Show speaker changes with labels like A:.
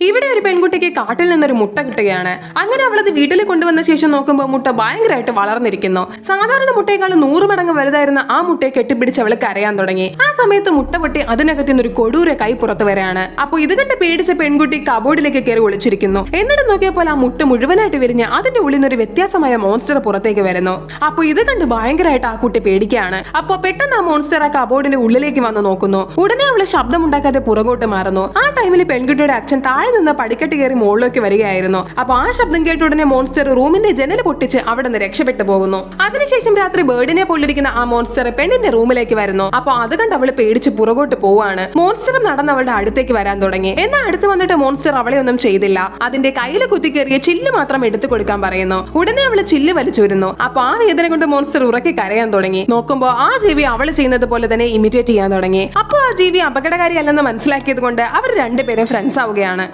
A: ഇവിടെ ഒരു പെൺകുട്ടിക്ക് കാട്ടിൽ നിന്നൊരു മുട്ട കിട്ടുകയാണ്. അങ്ങനെ അവളത് വീട്ടിൽ കൊണ്ടുവന്ന ശേഷം നോക്കുമ്പോൾ മുട്ട ഭയങ്കരമായിട്ട് വളർന്നിരിക്കുന്നു. സാധാരണ മുട്ടയേക്കാൾ 100 മടങ്ങ് വലുതായിരുന്ന ആ മുട്ടയെ കെട്ടിപ്പിടിച്ച് അവൾ കരയാൻ തുടങ്ങി. ആ സമയത്ത് മുട്ട പൊട്ടി അതിനകത്ത് നിന്നൊരു കൊടൂര കൈ പുറത്തു വരികയാണ്. അപ്പോൾ ഇത് കണ്ട് പേടിച്ച പെൺകുട്ടി കബോർഡിലേക്ക് കയറി ഒളിച്ചിരിക്കുന്നു. എന്നിട്ട് നോക്കിയപ്പോൾ ആ മുട്ട മുഴുവനായിട്ട് വിരിഞ്ഞ് അതിന്റെ ഉള്ളിൽ നിന്ന് ഒരു വ്യത്യാസമായ മോൺസ്റ്റർ പുറത്തേക്ക് വരുന്നു. അപ്പോൾ ഇത് കണ്ട് ഭയങ്കരമായിട്ട് ആ കുട്ടി പേടിക്കുകയാണ്. അപ്പോൾ പെട്ടെന്ന് ആ മോൺസ്റ്റർ ആ കബോർഡിന്റെ ഉള്ളിലേക്ക് വന്ന് നോക്കുന്നു. ഉടനെ അവള് ശബ്ദമുണ്ടാക്കാതെ പുറകോട്ട് മാറുന്നു. ആ ടൈമിൽ പെൺകുട്ടിയുടെ അച്ഛൻ താഴെ നിന്ന് പടിക്കെട്ട് കയറി മുകളിലേക്ക് വരികയായിരുന്നു. അപ്പൊ ആ ശബ്ദം കേട്ട ഉടനെ മോൺസ്റ്റർ റൂമിന്റെ ജനൽ പൊട്ടിച്ച് അവിടെ നിന്ന് രക്ഷപ്പെട്ടു പോകുന്നു. അതിനുശേഷം രാത്രി ബേർഡിനെ പോലിരിക്കുന്ന ആ മോൺസ്റ്റർ പെണ്ണിന്റെ റൂമിലേക്ക് വരുന്നു. അപ്പൊ അത് കണ്ട് അവള് പേടിച്ച് പുറകോട്ട് പോവാണ്. മോൺസ്റ്റർ നടന്ന് അവളുടെ അടുത്തേക്ക് വരാൻ തുടങ്ങി. എന്നാൽ അടുത്ത് വന്നിട്ട് മോൺസ്റ്റർ അവളെ ഒന്നും ചെയ്തില്ല. അതിന്റെ കയ്യിൽ കുത്തിക്കേറിയ ചില്ല് മാത്രം എടുത്തു കൊടുക്കാൻ പറയുന്നു. ഉടനെ അവള് ചില്ല് വലിച്ചുവരുന്നു. അപ്പൊ ആ വേദന കൊണ്ട് മോൺസ്റ്റർ ഉറക്കി കരയാൻ തുടങ്ങി. നോക്കുമ്പോ ആ ജീവി അവള് ചെയ്യുന്നത് പോലെ തന്നെ ഇമിറ്റേറ്റ് ചെയ്യാൻ തുടങ്ങി. അപ്പൊ ആ ജീവി അപകടകാരി അല്ലെന്ന് മനസ്സിലാക്കിയത് കൊണ്ട് അവർ രണ്ടുപേരും ഫ്രണ്ട്സ് ആവുകയാണ്.